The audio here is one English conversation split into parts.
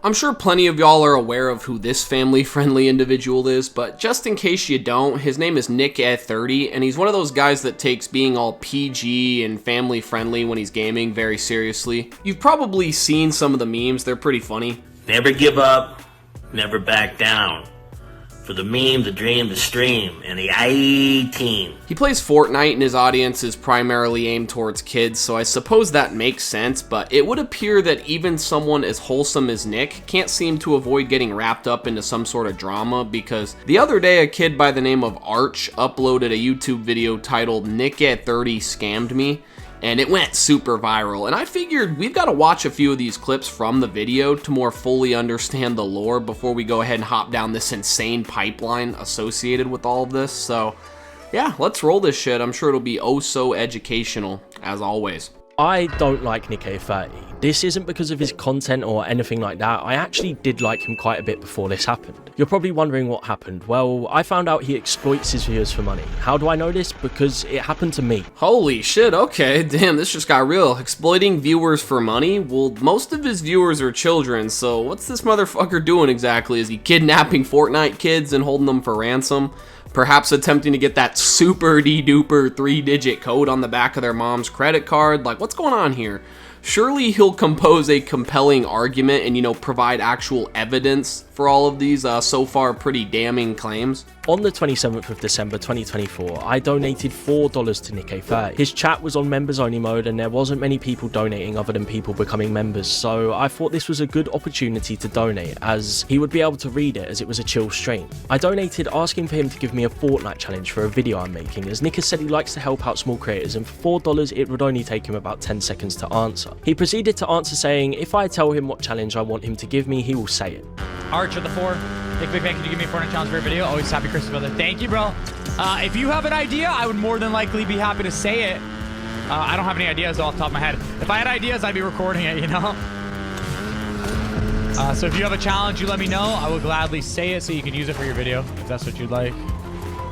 I'm sure plenty of y'all are aware of who this family-friendly individual is, but just in case you don't, his name is Nick at 30, and he's one of those guys that takes being all PG and family-friendly when he's gaming very seriously. You've probably seen some of the memes, they're pretty funny. Never give up, never back down. For the meme, the dream, the stream, and the I-team. He plays Fortnite and his audience is primarily aimed towards kids, so I suppose that makes sense, but it would appear that even someone as wholesome as Nick can't seem to avoid getting wrapped up into some sort of drama, because the other day a kid by the name of Arcch uploaded a YouTube video titled "Nick at 30 Scammed Me," and it went super viral, and I figured we've got to watch a few of these clips from the video to more fully understand the lore before we go ahead and hop down this insane pipeline associated with all of this. So yeah, let's roll this shit. I'm sure it'll be oh so educational, as always. I don't like Nick A30. This isn't because of his content or anything like that. I actually did like him quite a bit before this happened. You're probably wondering what happened. Well, I found out he exploits his viewers for money. How do I know this? Because it happened to me. Holy shit, okay, damn, this just got real. Exploiting viewers for money? Well, most of his viewers are children, so what's this motherfucker doing exactly? Is he kidnapping Fortnite kids and holding them for ransom? Perhaps attempting to get that super duper 3-digit code on the back of their mom's credit card? Like, what's going on here? Surely he'll compose a compelling argument and, you know, provide actual evidence for all of these so far pretty damning claims. On the 27th of December 2024, I donated $4 to Nick A30. His chat was on members only mode and there wasn't many people donating other than people becoming members, so I thought this was a good opportunity to donate as he would be able to read it as it was a chill stream. I donated asking for him to give me a Fortnite challenge for a video I'm making, as Nick has said he likes to help out small creators and for $4 it would only take him about 10 seconds to answer. He proceeded to answer saying if I tell him what challenge I want him to give me, he will say it. Arcch at the 4. Nick Big Bang, can you give me a Fortnite challenge for a video? Always happy Christmas, brother. Thank you, bro. If you have an idea, I would more than likely be happy to say it. I don't have any ideas off the top of my head. If I had ideas, I'd be recording it, you know? So if you have a challenge, you let me know. I will gladly say it so you can use it for your video, if that's what you'd like.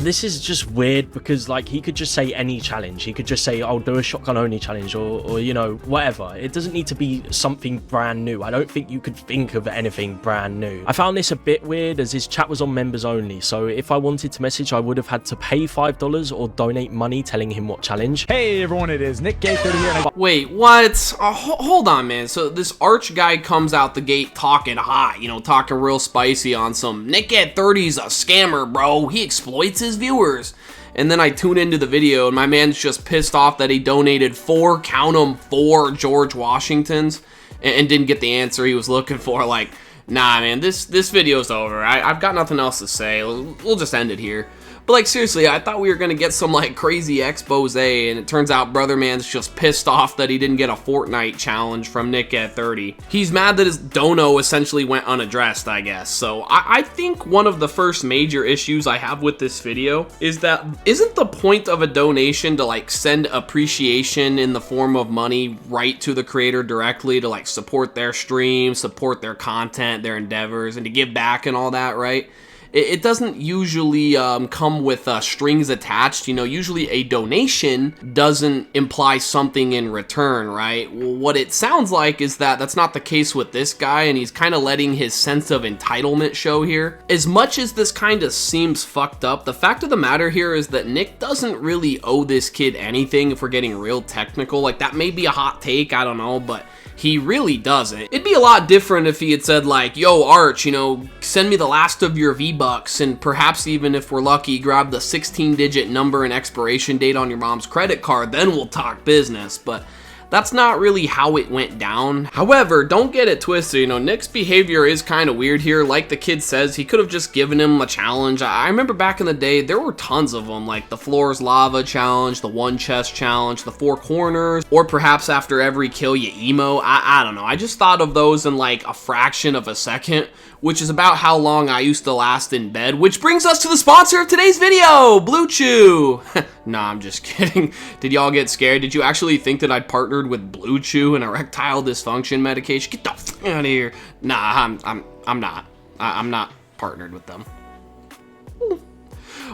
This is just weird because, like, he could just say any challenge. He could just say, I'll do a shotgun only challenge or, you know, whatever. It doesn't need to be something brand new. I don't think you could think of anything brand new. I found this a bit weird as his chat was on members only. So if I wanted to message, I would have had to pay $5 or donate money telling him what challenge. Hey, everyone, it is Nick K30 here. Wait, what? Hold on, man. So this Arcch guy comes out the gate talking hot, you know, talking real spicy on some Nick at 30's a scammer, bro. He exploits his viewers. And then I tune into the video and my man's just pissed off that he donated four George Washingtons and didn't get the answer he was looking for. Like, nah, man, this video's over. I've got nothing else to say. We'll just end it here. But like, seriously, I thought we were gonna get some like crazy expose, and it turns out brother man's just pissed off that he didn't get a Fortnite challenge from Nick at 30. He's mad that his dono essentially went unaddressed, I guess. So I think one of the first major issues I have with this video is that isn't the point of a donation to like send appreciation in the form of money right to the creator directly to like support their stream, support their content, their endeavors, and to give back and all that, right? It doesn't usually come with strings attached. You know, usually a donation doesn't imply something in return, right? Well, what it sounds like is that that's not the case with this guy, and he's kind of letting his sense of entitlement show here. As much as this kind of seems fucked up, the fact of the matter here is that Nick doesn't really owe this kid anything if we're getting real technical. Like, that may be a hot take, I don't know, but he really doesn't. It'd be a lot different if he had said like, yo, Arcch, you know, send me the last of your V-Bucks, and perhaps even if we're lucky, grab the 16-digit number and expiration date on your mom's credit card, then we'll talk business. But that's not really how it went down. However, don't get it twisted, you know, Nick's behavior is kind of weird here. Like the kid says, he could have just given him a challenge. I remember back in the day, there were tons of them, like the floor's lava challenge, the one chest challenge, the four corners, or perhaps after every kill you emo. I don't know. I just thought of those in like a fraction of a second, which is about how long I used to last in bed, which brings us to the sponsor of today's video, Blue Chew. Nah, I'm just kidding. Did y'all get scared? Did you actually think that I'd partnered with Blue Chew, an erectile dysfunction medication? Get the fuck out of here. Nah, I'm not. I'm not partnered with them.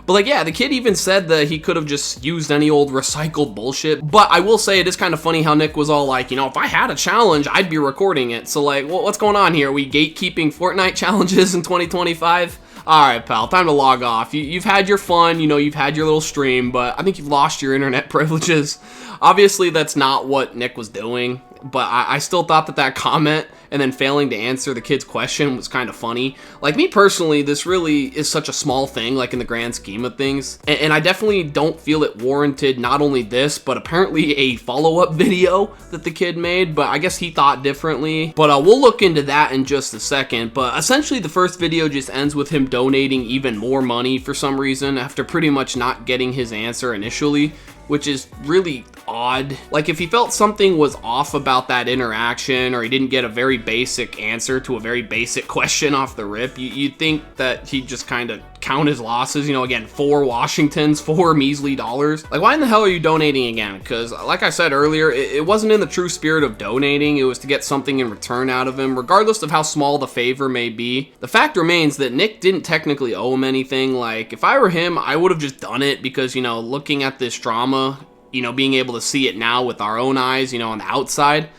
But like, yeah, the kid even said that he could have just used any old recycled bullshit. But I will say it is kind of funny how Nick was all like, you know, if I had a challenge, I'd be recording it. So like, what's going on here? Are we gatekeeping Fortnite challenges in 2025? All right, pal, time to log off. You've had your fun, you know, you've had your little stream, but I think you've lost your internet privileges. Obviously, that's not what Nick was doing, but I still thought that comment and then failing to answer the kid's question was kind of funny. Like, me personally, this really is such a small thing, like in the grand scheme of things, and I definitely don't feel it warranted not only this, but apparently a follow-up video that the kid made, but I guess he thought differently. But we'll look into that in just a second. But essentially, the first video just ends with him donating even more money for some reason after pretty much not getting his answer initially, which is really odd. Like, if he felt something was off about that interaction, or he didn't get a very basic answer to a very basic question off the rip, you'd think that he'd just kind of count his losses. You know, again, 4 Washingtons, 4 measly dollars. Like, why in the hell are you donating again? Because, like I said earlier, it wasn't in the true spirit of donating. It was to get something in return out of him, regardless of how small the favor may be. The fact remains that Nick didn't technically owe him anything. Like, if I were him, I would have just done it because, you know, looking at this drama, you know, being able to see it now with our own eyes, you know, on the outside,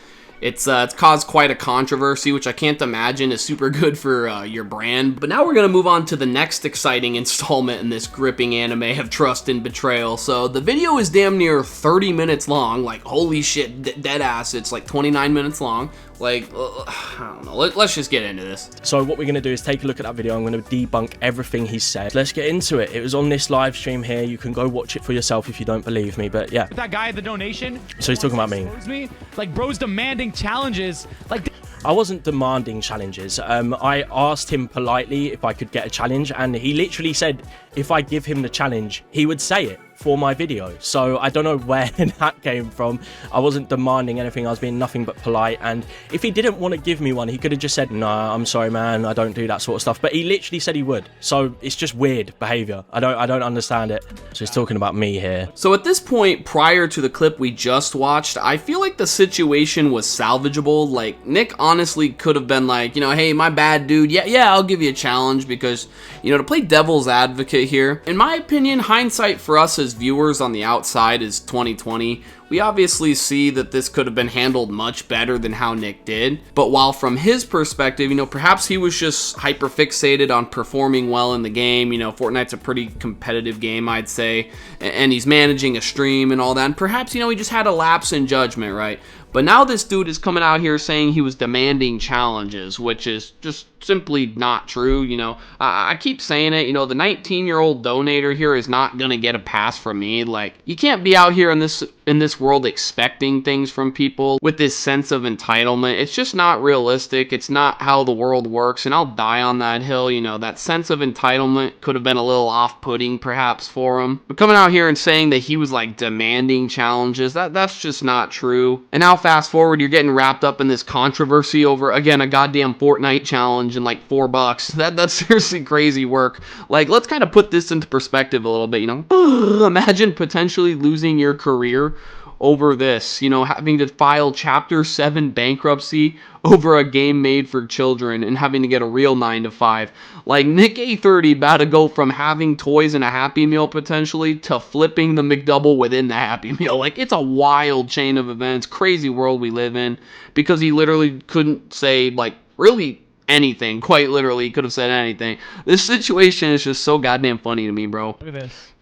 it's caused quite a controversy, which I can't imagine is super good for your brand. But now we're going to move on to the next exciting installment in this gripping anime of trust and betrayal. So the video is damn near 30 minutes long. Like, holy shit, dead ass, it's like 29 minutes long. Like, I don't know, let's just get into this. So what we're going to do is take a look at that video. I'm going to debunk everything he said. Let's get into it. It was on this live stream here. You can go watch it for yourself if you don't believe me, but yeah. That guy at the donation. So he's talking about me. Like, bro's demanding challenges. Like, I wasn't demanding challenges. I asked him politely if I could get a challenge, and he literally said if I give him the challenge, he would say it for my video. So I don't know where that came from. I wasn't demanding anything. I was being nothing but polite, and if he didn't want to give me one, he could have just said, "Nah, I'm sorry, man, I don't do that sort of stuff." But he literally said he would. So it's just weird behavior. I don't understand it. So he's talking about me here. So at this point, prior to the clip we just watched, I feel like the situation was salvageable. Like, Nick honestly could have been like, you know, hey, my bad, dude. Yeah, I'll give you a challenge, because, you know, to play devil's advocate here, in my opinion, hindsight for us as viewers on the outside is 2020. We obviously see that this could have been handled much better than how Nick did. But while from his perspective, you know, perhaps he was just hyper fixated on performing well in the game. You know, Fortnite's a pretty competitive game, I'd say, and he's managing a stream and all that. And perhaps, you know, he just had a lapse in judgment, right? But now this dude is coming out here saying he was demanding challenges, which is just simply not true. You know, I keep saying it, you know, the 19-year-old donator here is not gonna get a pass from me. Like, you can't be out here in this world expecting things from people with this sense of entitlement. It's just not realistic. It's not how the world works, and I'll die on that hill. You know, that sense of entitlement could have been a little off-putting perhaps for him. But coming out here and saying that he was like demanding challenges, that's just not true. And now fast forward, you're getting wrapped up in this controversy over, again, a goddamn Fortnite challenge and like $4. That's seriously crazy work. Like, let's kind of put this into perspective a little bit, you know. Imagine potentially losing your career over this, you know, having to file Chapter 7 bankruptcy over a game made for children and having to get a real 9 to 5. Like, Nick A30 about to go from having toys and a Happy Meal potentially to flipping the McDouble within the Happy Meal. Like, it's a wild chain of events, crazy world we live in, because he literally couldn't say, like, really anything. Quite literally, he could have said anything. This situation is just so goddamn funny to me, bro. Look at this.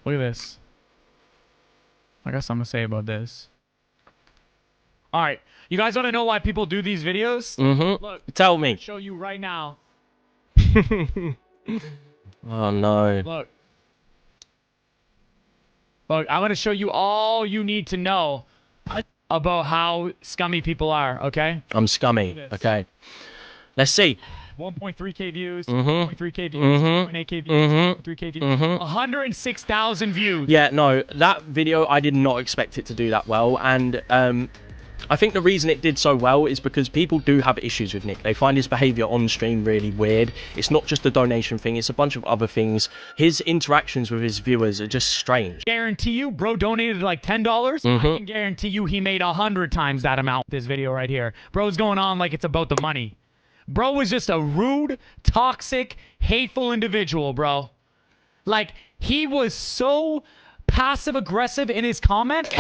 Look at this. I got something to say about this. Alright, you guys want to know why people do these videos? Mm-hmm. Look, tell me. I'll show you right now. Oh no. Look. Look, I'm going to show you all you need to know about how scummy people are, okay? I'm scummy, okay. Let's see. 1.3k views, Mm-hmm. 1.3k views, Mm-hmm. 1.8k views, Mm-hmm. 3k views, Mm-hmm. 106,000 views. Yeah, no, that video, I did not expect it to do that well, and I think the reason it did so well is because people do have issues with Nick. They find his behavior on stream really weird. It's not just the donation thing, it's a bunch of other things. His interactions with his viewers are just strange. Guarantee you, bro donated like $10. Mm-hmm. I can guarantee you he made 100 times that amount this video right here. Bro's going on like it's about the money. Bro was just a rude, toxic, hateful individual, bro. Like, he was so passive aggressive in his comment.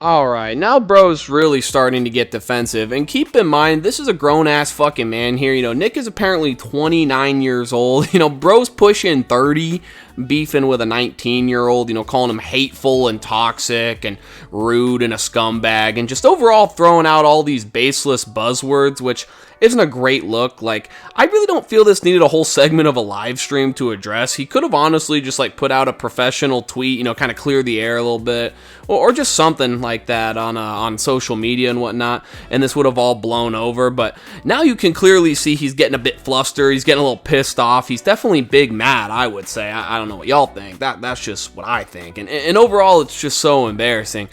Alright, now bro's really starting to get defensive, and keep in mind, this is a grown-ass fucking man here. You know, Nick is apparently 29 years old. You know, bro's pushing 30, beefing with a 19-year-old, you know, calling him hateful and toxic and rude and a scumbag, and just overall throwing out all these baseless buzzwords, which isn't a great look. Like, I really don't feel this needed a whole segment of a live stream to address. He could have honestly just, like, put out a professional tweet, you know, kind of clear the air a little bit, or just something like that on social media and whatnot, and this would have all blown over. But now you can clearly see he's getting a bit flustered, he's getting a little pissed off, he's definitely big mad, I would say. I don't know what y'all think, that's just what I think, and overall it's just so embarrassing.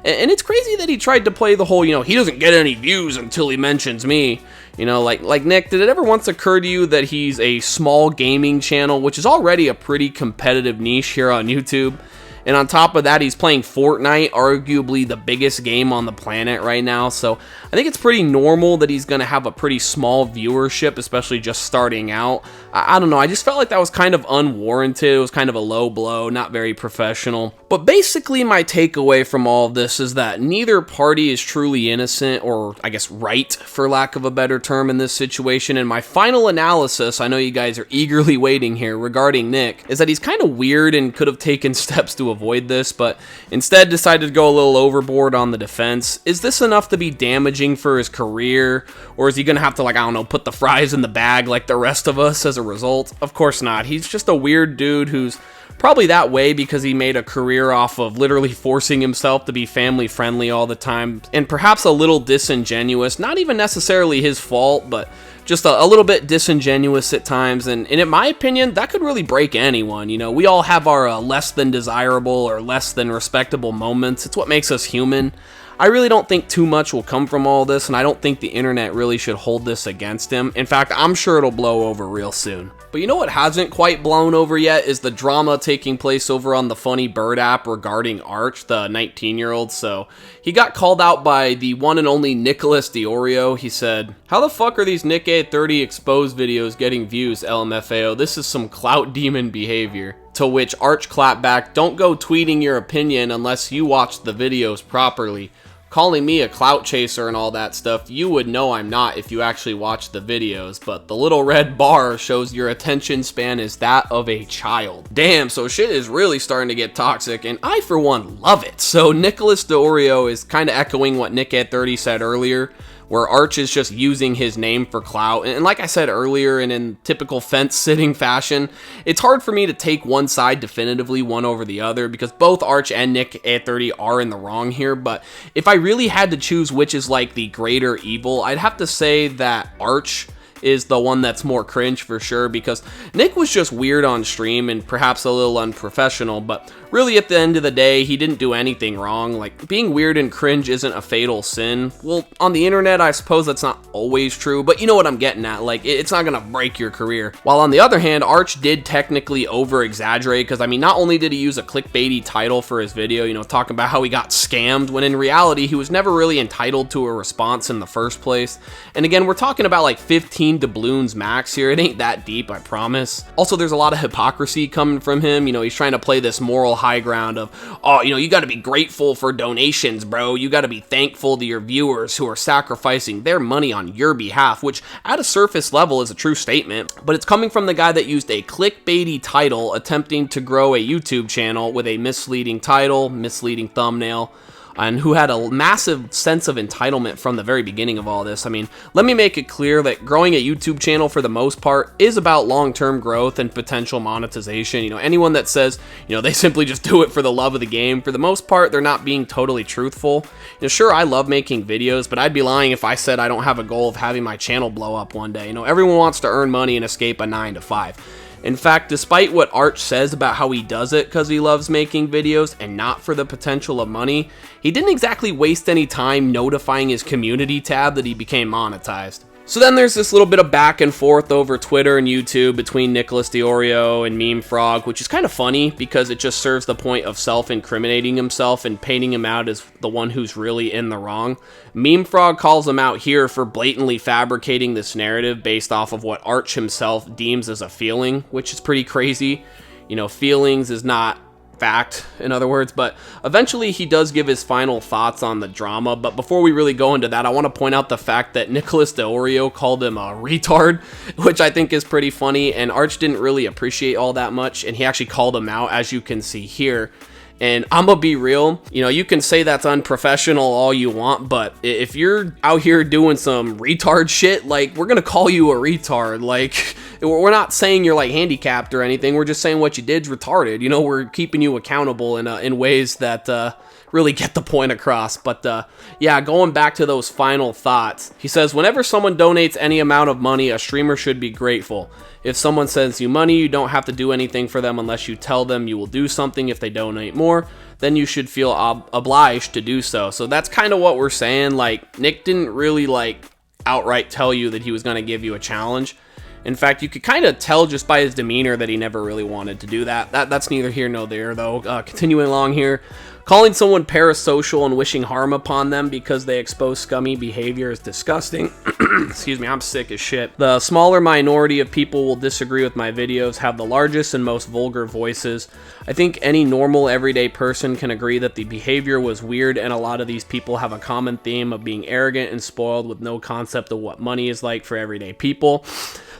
And it's crazy that he tried to play the whole, you know, he doesn't get any views until he mentions me. You know, like Nick, did it ever once occur to you that he's a small gaming channel, which is already a pretty competitive niche here on YouTube? And on top of that, he's playing Fortnite, arguably the biggest game on the planet right now. So I think it's pretty normal that he's going to have a pretty small viewership, especially just starting out. I don't know, I just felt like that was kind of unwarranted. It was kind of a low blow, not very professional. But basically my takeaway from all of this is that neither party is truly innocent, or I guess right, for lack of a better term, in this situation. And my final analysis, I know you guys are eagerly waiting here, regarding Nick, is that he's kind of weird and could have taken steps to avoid this, but instead decided to go a little overboard on the defense. Is this enough to be damaging for his career, or is he gonna have to, like, I don't know, put the fries in the bag like the rest of us as a result? Of course not. He's just a weird dude who's probably that way because he made a career off of literally forcing himself to be family friendly all the time, and perhaps a little disingenuous. Not even necessarily his fault, but just a little bit disingenuous at times, and in my opinion, that could really break anyone. You know, we all have our less than desirable or less than respectable moments. It's what makes us human. I really don't think too much will come from all this, and I don't think the internet really should hold this against him. In fact, I'm sure it'll blow over real soon. But you know what hasn't quite blown over yet is the drama taking place over on the Funny Bird app regarding Arcch, the 19-year-old. So he got called out by the one and only Nicholas Diorio. He said, "How the fuck are these Nick 830 exposed videos getting views, LMFAO? This is some clout demon behavior." To which Arcch clapped back, "Don't go tweeting your opinion unless you watch the videos properly. Calling me a clout chaser and all that stuff, you would know I'm not if you actually watch the videos, but the little red bar shows your attention span is that of a child." Damn, so shit is really starting to get toxic, and I for one love it. So Nicholas Diorio is kind of echoing what Nick at 30 said earlier, where Arcch is just using his name for clout. And like I said earlier, and in typical fence-sitting fashion, it's hard for me to take one side definitively, one over the other, because both Arcch and Nick at 30 are in the wrong here. But if I really had to choose which is like the greater evil, I'd have to say that Arcch is the one that's more cringe for sure, because Nick was just weird on stream and perhaps a little unprofessional, but really at the end of the day, he didn't do anything wrong. Like, being weird and cringe isn't a fatal sin. Well, on the internet, I suppose that's not always true, but you know what I'm getting at. Like, it's not gonna break your career. While on the other hand, Arcch did technically over-exaggerate, because I mean, not only did he use a clickbaity title for his video, you know, talking about how he got scammed, when in reality, he was never really entitled to a response in the first place. And again, we're talking about like 15 doubloons max here. It ain't that deep, I promise. Also, there's a lot of hypocrisy coming from him. You know, he's trying to play this moral high ground of, oh, you know, you got to be grateful for donations, bro. You got to be thankful to your viewers who are sacrificing their money on your behalf, which at a surface level is a true statement, but it's coming from the guy that used a clickbaity title attempting to grow a YouTube channel with a misleading title, misleading thumbnail, and who had a massive sense of entitlement from the very beginning of all this. I mean, let me make it clear that growing a YouTube channel for the most part is about long-term growth and potential monetization. You know, anyone that says, you know, they simply just do it for the love of the game, for the most part, they're not being totally truthful. You know, sure, I love making videos, but I'd be lying if I said I don't have a goal of having my channel blow up one day. You know, everyone wants to earn money and escape a 9-to-5. In fact, despite what Arcch says about how he does it because he loves making videos and not for the potential of money, he didn't exactly waste any time notifying his community tab that he became monetized. So then there's this little bit of back and forth over Twitter and YouTube between Nicholas DeOrio and Meme Frog, which is kind of funny because it just serves the point of self-incriminating himself and painting him out as the one who's really in the wrong. Meme Frog calls him out here for blatantly fabricating this narrative based off of what Arcch himself deems as a feeling, which is pretty crazy. You know, feelings is not fact, in other words, but eventually he does give his final thoughts on the drama. But before we really go into that, I want to point out the fact that Nicholas DeOrio called him a retard, which I think is pretty funny, and Arcch didn't really appreciate all that much, and he actually called him out, as you can see here. And I'm gonna be real, you know, you can say that's unprofessional all you want, but if you're out here doing some retard shit, like, we're gonna call you a retard. Like, we're not saying you're like handicapped or anything, we're just saying what you did's retarded. You know, we're keeping you accountable in ways that really get the point across. But yeah, going back to those final thoughts, he says, whenever someone donates any amount of money, a streamer should be grateful. If someone sends you money, you don't have to do anything for them unless you tell them you will do something. If they donate more, then you should feel obliged to do so. So that's kind of what we're saying. Like, Nick didn't really like outright tell you that he was going to give you a challenge. In fact, you could kind of tell just by his demeanor that he never really wanted to do that. That's neither here nor there, though. Continuing along here. Calling someone parasocial and wishing harm upon them because they expose scummy behavior is disgusting. Excuse me, I'm sick as shit. The smaller minority of people will disagree with my videos, have the largest and most vulgar voices. I think any normal everyday person can agree that the behavior was weird, and a lot of these people have a common theme of being arrogant and spoiled with no concept of what money is like for everyday people.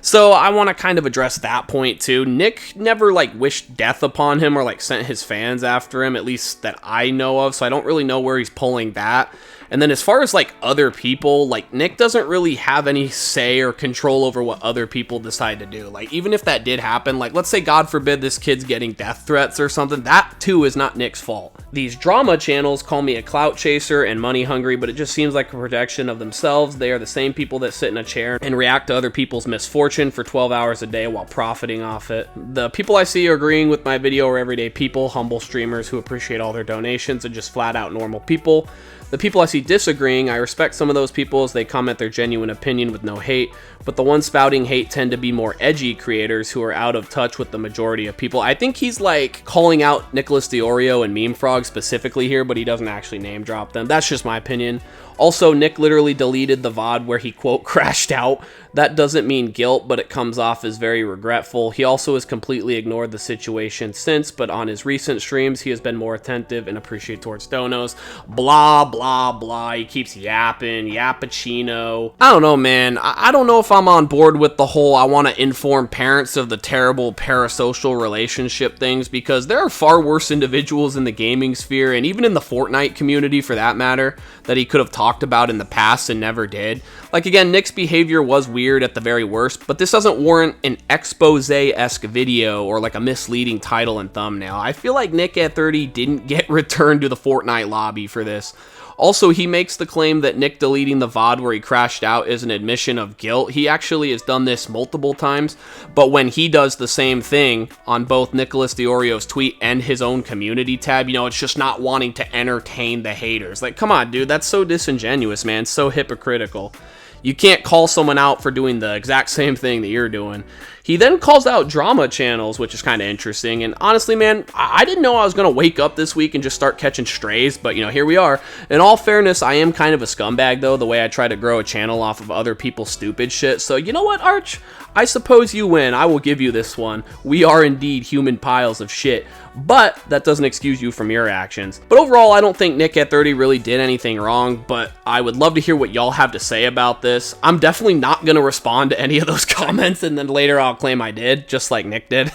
So I want to kind of address that point too. Nick never like wished death upon him or like sent his fans after him, at least that I know of, so I don't really know where he's pulling that. And then as far as like other people, like Nick doesn't really have any say or control over what other people decide to do. Like, even if that did happen, like let's say God forbid this kid's getting death threats or something, that too is not Nick's fault. These drama channels call me a clout chaser and money hungry, but it just seems like a projection of themselves. They are the same people that sit in a chair and react to other people's misfortune for 12 hours a day while profiting off it. The people I see agreeing with my video are everyday people, humble streamers who appreciate all their donations, and just flat out normal people. The people I see disagreeing, I respect some of those people as they comment their genuine opinion with no hate, but the ones spouting hate tend to be more edgy creators who are out of touch with the majority of people. I think he's like calling out Nicholas DeOrio and Meme Frog specifically here, but he doesn't actually name drop them. That's just my opinion. Also, Nick literally deleted the VOD where he, quote, crashed out. That doesn't mean guilt, but it comes off as very regretful. He also has completely ignored the situation since, but on his recent streams, he has been more attentive and appreciative towards donos. Blah, blah, blah. He keeps yapping, yappuccino. I don't know, man. I don't know if I'm on board with the whole I want to inform parents of the terrible parasocial relationship things, because there are far worse individuals in the gaming sphere, and even in the Fortnite community for that matter, that he could have talked about in the past and never did. Like, again, Nick's behavior was weird at the very worst, but this doesn't warrant an expose-esque video or like a misleading title and thumbnail. I feel like Nick at 30 didn't get returned to the Fortnite lobby for this. Also, he makes the claim that Nick deleting the VOD where he crashed out is an admission of guilt. He actually has done this multiple times, but when he does the same thing on both Nicholas DeOrio's tweet and his own community tab, you know, it's just not wanting to entertain the haters. Like, come on, dude, that's so disingenuous, man, so hypocritical. You can't call someone out for doing the exact same thing that you're doing. He then calls out drama channels, which is kind of interesting. And honestly, man, I didn't know I was going to wake up this week and just start catching strays, but, you know, here we are. In all fairness, I am kind of a scumbag, though, the way I try to grow a channel off of other people's stupid shit. So, you know what, Arcch? I suppose you win. I will give you this one. We are indeed human piles of shit. But that doesn't excuse you from your actions. But overall, I don't think Nick at 30 really did anything wrong, but I would love to hear what y'all have to say about this. I'm definitely not going to respond to any of those comments, and then later I'll claim I did, just like Nick did.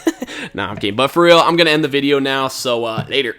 Nah, I'm kidding. But for real, I'm going to end the video now, so later.